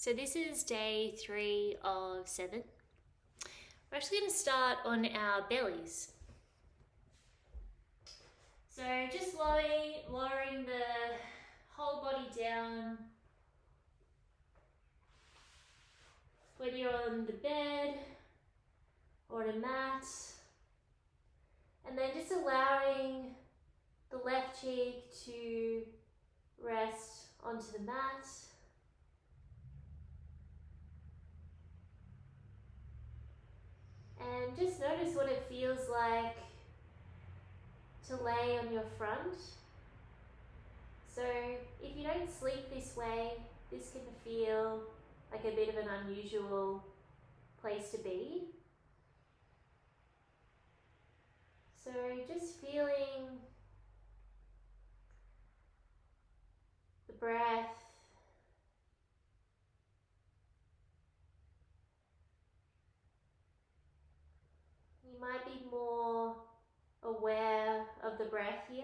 So this is day 3 of 7. We're actually going to start on our bellies. So just lowering the whole body down, whether you're on the bed or on a mat, and then just allowing the left cheek to rest onto the mat. And just notice what it feels like to lay on your front. So if you don't sleep this way, this can feel like a bit of an unusual place to be. So just feeling the breath, you might be more aware of the breath here.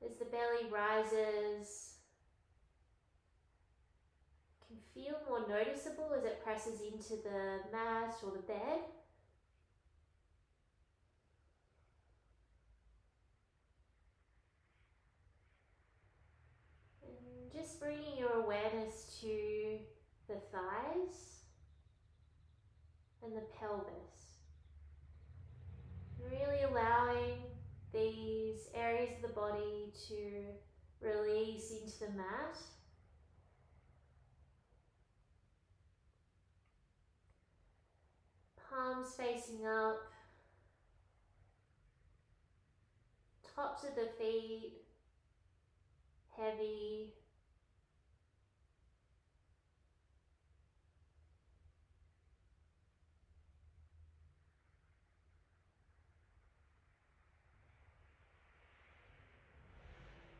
As the belly rises, it can feel more noticeable as it presses into the mat or the bed. And just bringing your awareness to the thighs and the pelvis. Really allowing these areas of the body to release into the mat. Palms facing up, tops of the feet heavy.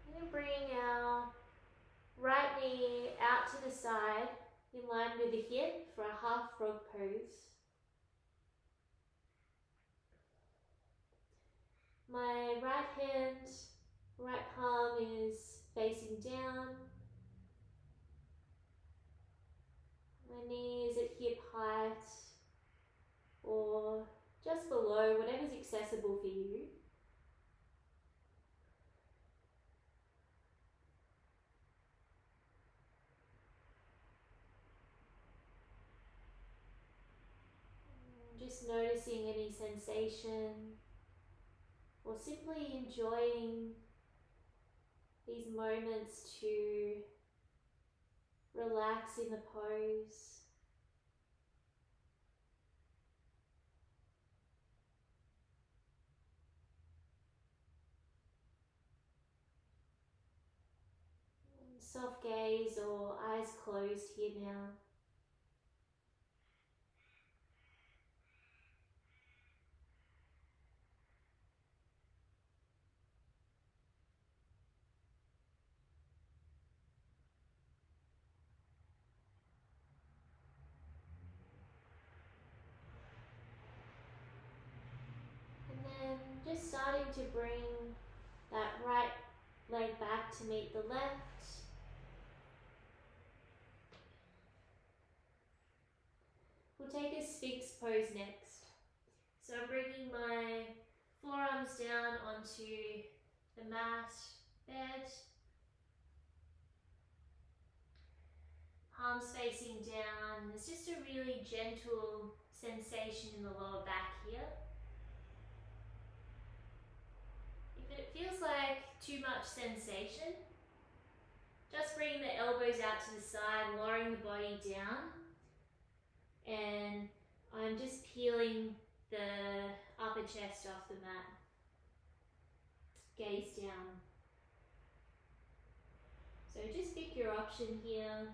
And then bringing our right knee out to the side in line with the hip for a half frog pose. My right palm is facing down. My knee is at hip height or just below, whatever's accessible for you. Just noticing any sensation or simply enjoying these moments to relax in the pose. Soft gaze or eyes closed here now. And then just starting to bring that right leg back to meet the left. We'll take a Sphinx pose next. So I'm bringing my forearms down onto the mat, bed. Palms facing down. There's just a really gentle sensation in the lower back here. If it feels like too much sensation, just bring the elbows out to the side, lowering the body down. And I'm just peeling the upper chest off the mat. Gaze down. So just pick your option here.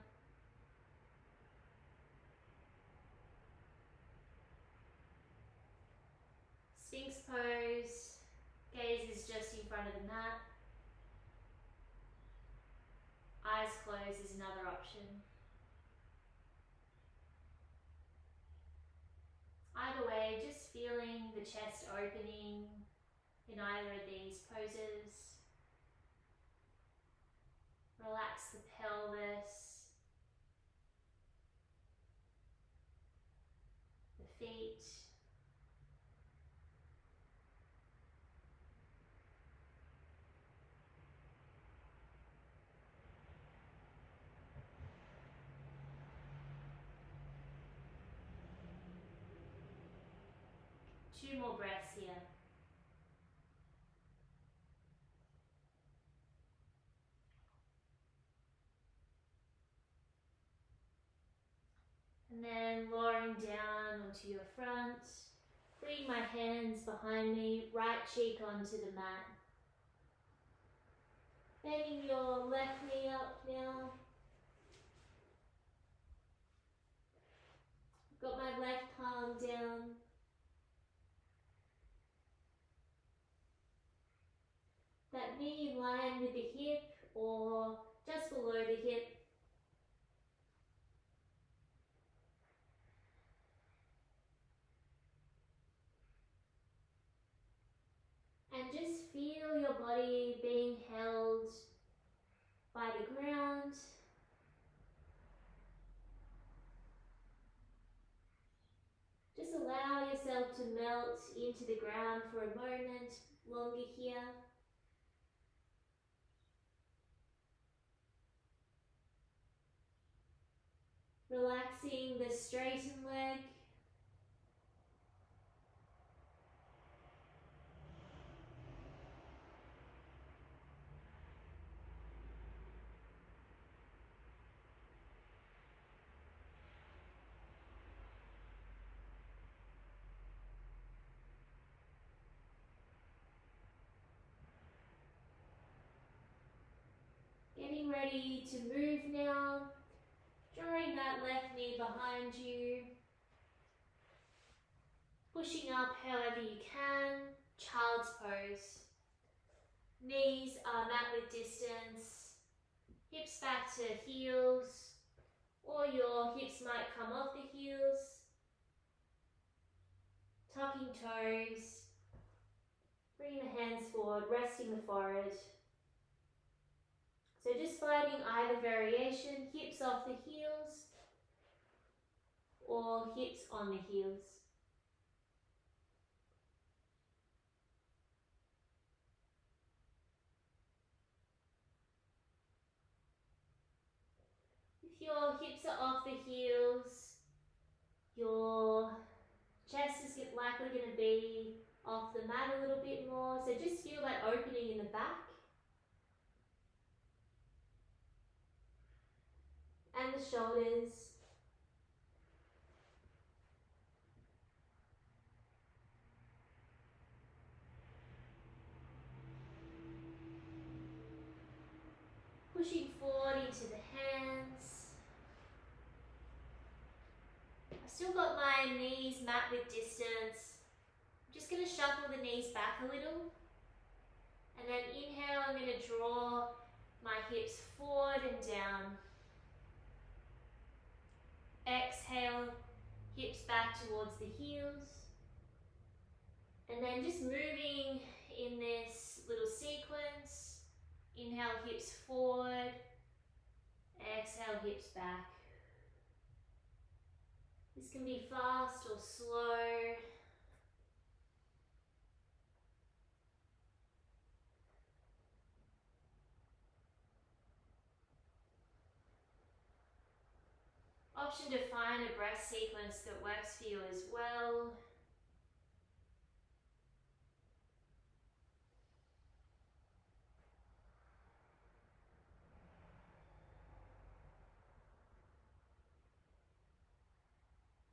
Sphinx pose. Gaze is just in front of the mat. Eyes closed is another option. Either way, just feeling the chest opening in either of these poses. Relax the pelvis, the feet. Two more breaths here. And then lowering down onto your front. Bring my hands behind me, right cheek onto the mat. Bending your left knee up now. Got my left palm down. That knee in line with the hip or just below the hip. And just feel your body being held by the ground. Just allow yourself to melt into the ground for a moment longer here. Relaxing the straightened leg. Getting ready to move now. Drawing that left knee behind you. Pushing up however you can. Child's pose. Knees are mat width distance. Hips back to heels. Or your hips might come off the heels. Tucking toes. Bringing the hands forward, resting the forehead. So just finding either variation, hips off the heels or hips on the heels. If your hips are off the heels, your chest is likely going to be off the mat a little bit more. So just feel that opening in the back. And the shoulders. Pushing forward into the hands. I've still got my knees mat width distance. I'm just going to shuffle the knees back a little. And then inhale, I'm going to draw my hips forward and down. Exhale, hips back towards the heels. And then just moving in this little sequence. Inhale, hips forward. Exhale, hips back. This can be fast or slow. Option to find a breath sequence that works for you as well.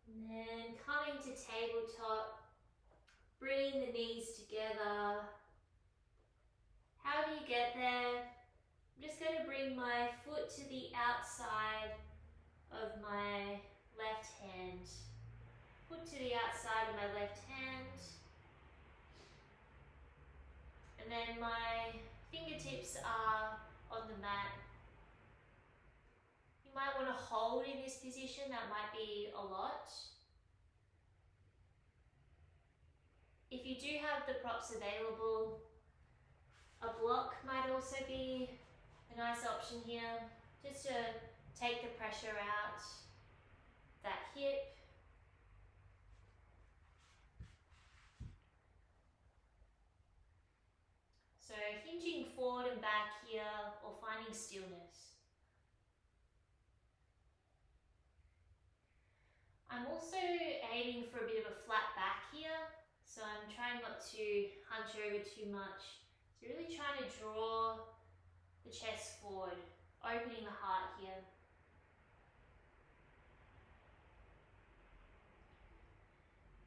And then coming to tabletop, bringing the knees together. How do you get there? I'm just going to bring my foot to the outside of my left hand. Foot to the outside of my left hand. And then my fingertips are on the mat. You might want to hold in this position, that might be a lot. If you do have the props available, a block might also be a nice option here, just to take the pressure out that hip. So hinging forward and back here, or finding stillness. I'm also aiming for a bit of a flat back here, so I'm trying not to hunch over too much. So really trying to draw the chest forward, opening the heart here.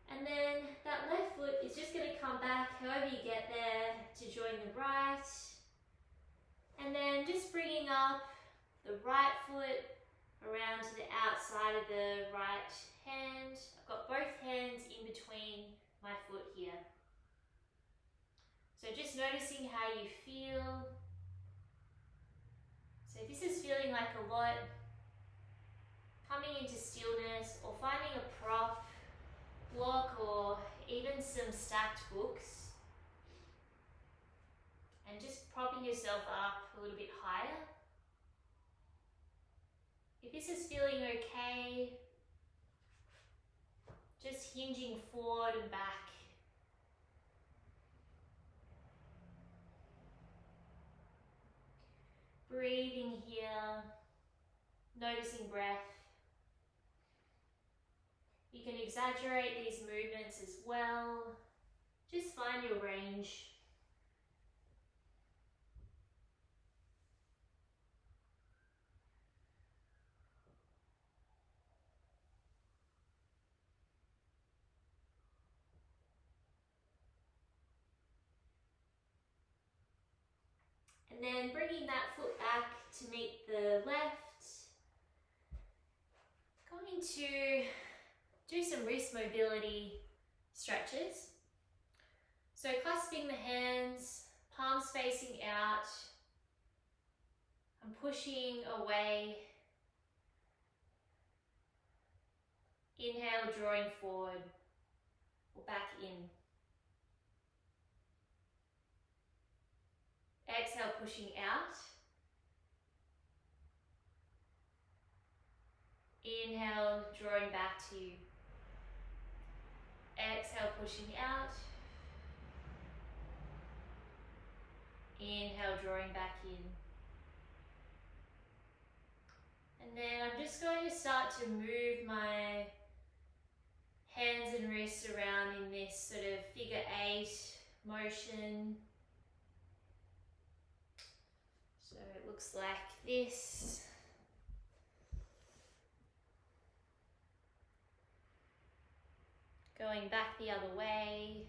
And then that left foot is just going to come back however you get there to join the right. And then just bringing up the right foot around to the outside of the right hand. I've got both hands in between my foot here. So just noticing how you feel. So if this is feeling like a lot, coming into stillness or finding a prop, block, or even some stacked books, and just propping yourself up a little bit higher. If this is feeling okay, just hinging forward and back. Breathing here, noticing breath. You can exaggerate these movements as well. Just find your range. And then bringing that foot back to meet the left. Going to do some wrist mobility stretches. So clasping the hands, palms facing out. I'm pushing away. Inhale, drawing forward or back in. Exhale, pushing out. Inhale, drawing back to you. Exhale, pushing out. Inhale, drawing back in. And then I'm just going to start to move my hands and wrists around in this sort of figure 8 motion. So it looks like this. Going back the other way.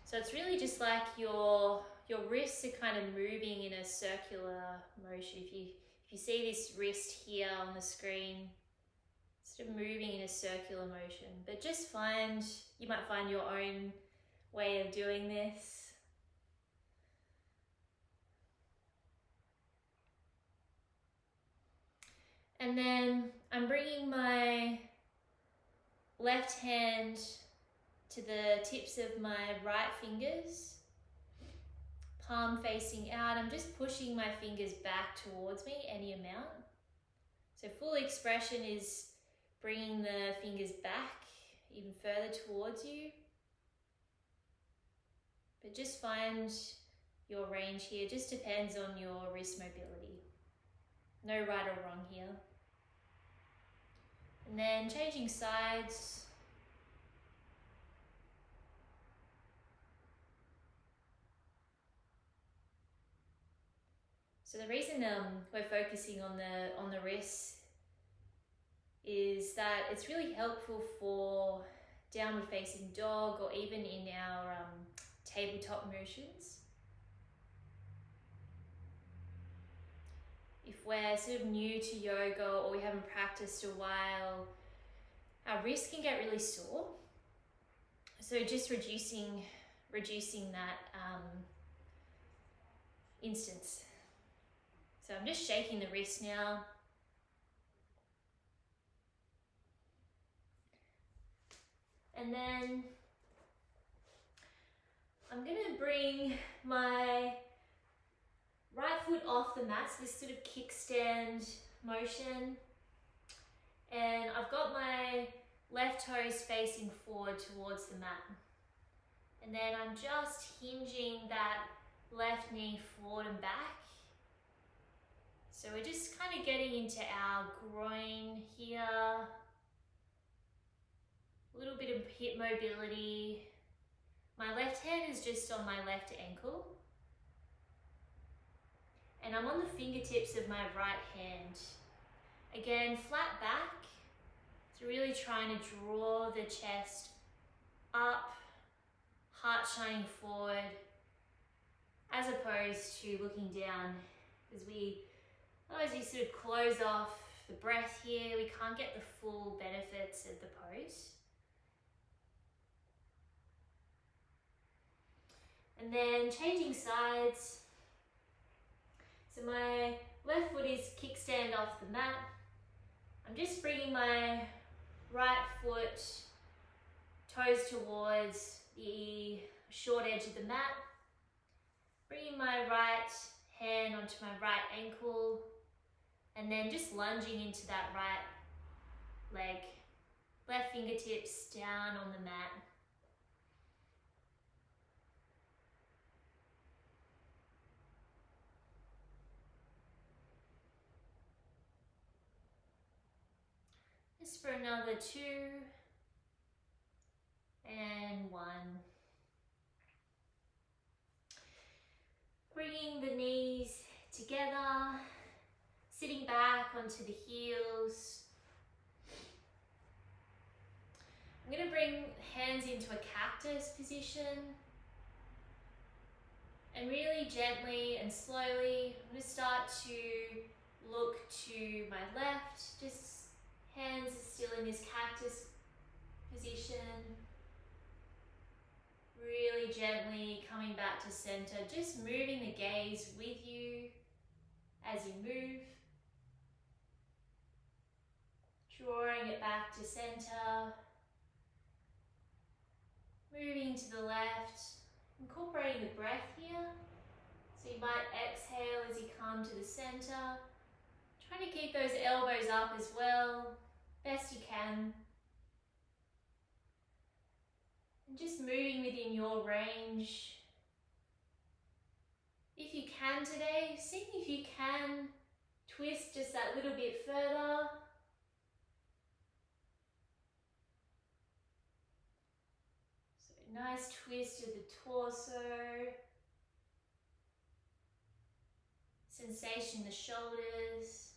So it's really just like your wrists are kind of moving in a circular motion. If you see this wrist here on the screen, sort of moving in a circular motion. But just you might find your own way of doing this. And then I'm bringing my left hand to the tips of my right fingers, palm facing out. I'm just pushing my fingers back towards me, any amount. So full expression is bringing the fingers back even further towards you. But just find your range here. Just depends on your wrist mobility. No right or wrong here. And then changing sides. So the reason we're focusing on the wrists is that it's really helpful for downward facing dog or even in our tabletop motions. If we're sort of new to yoga or we haven't practiced a while, our wrists can get really sore. So just reducing that instance. So I'm just shaking the wrist now. And then I'm going to bring my off the mat, so this sort of kickstand motion. And I've got my left toes facing forward towards the mat. And then I'm just hinging that left knee forward and back. So we're just kind of getting into our groin here. A little bit of hip mobility. My left hand is just on my left ankle. And I'm on the fingertips of my right hand. Again, flat back. So really trying to draw the chest up, heart shining forward, as opposed to looking down, because otherwise you sort of close off the breath here. We can't get the full benefits of the pose. And then changing sides. So my left foot is kickstand off the mat. I'm just bringing my right foot, toes towards the short edge of the mat. Bringing my right hand onto my right ankle, and then just lunging into that right leg. Left fingertips down on the mat. Just for another 2 and 1. Bringing the knees together, sitting back onto the heels. I'm going to bring hands into a cactus position. And really gently and slowly, I'm going to start to look to my left, just hands still in this cactus position. Really gently coming back to center, just moving the gaze with you as you move. Drawing it back to center. Moving to the left, incorporating the breath here. So you might exhale as you come to the center. Trying to keep those elbows up as well, best you can. And just moving within your range. If you can today, see if you can twist just that little bit further. So nice twist of the torso. Sensation in the shoulders.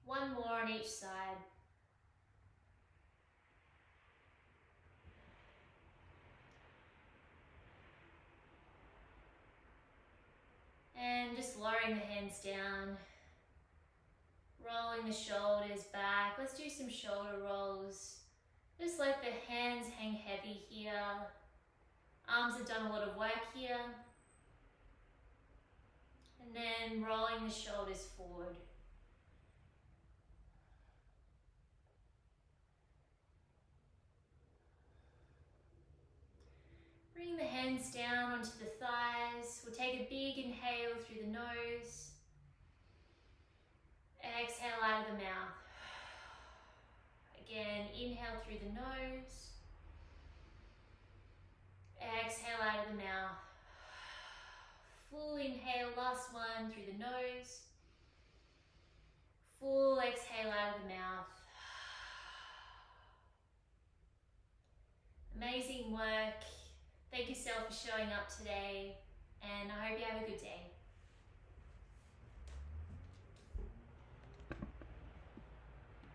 One more on each side. And just lowering the hands down, rolling the shoulders back. Let's do some shoulder rolls. Just let the hands hang heavy here. Arms have done a lot of work here. And then rolling the shoulders forward. Bring the hands down onto the thighs. We'll take a big inhale through the nose. Exhale out of the mouth. Again, inhale through the nose. Exhale out of the mouth. Full inhale, last one through the nose. Full exhale out of the mouth. Amazing work. Thank yourself for showing up today, and I hope you have a good day.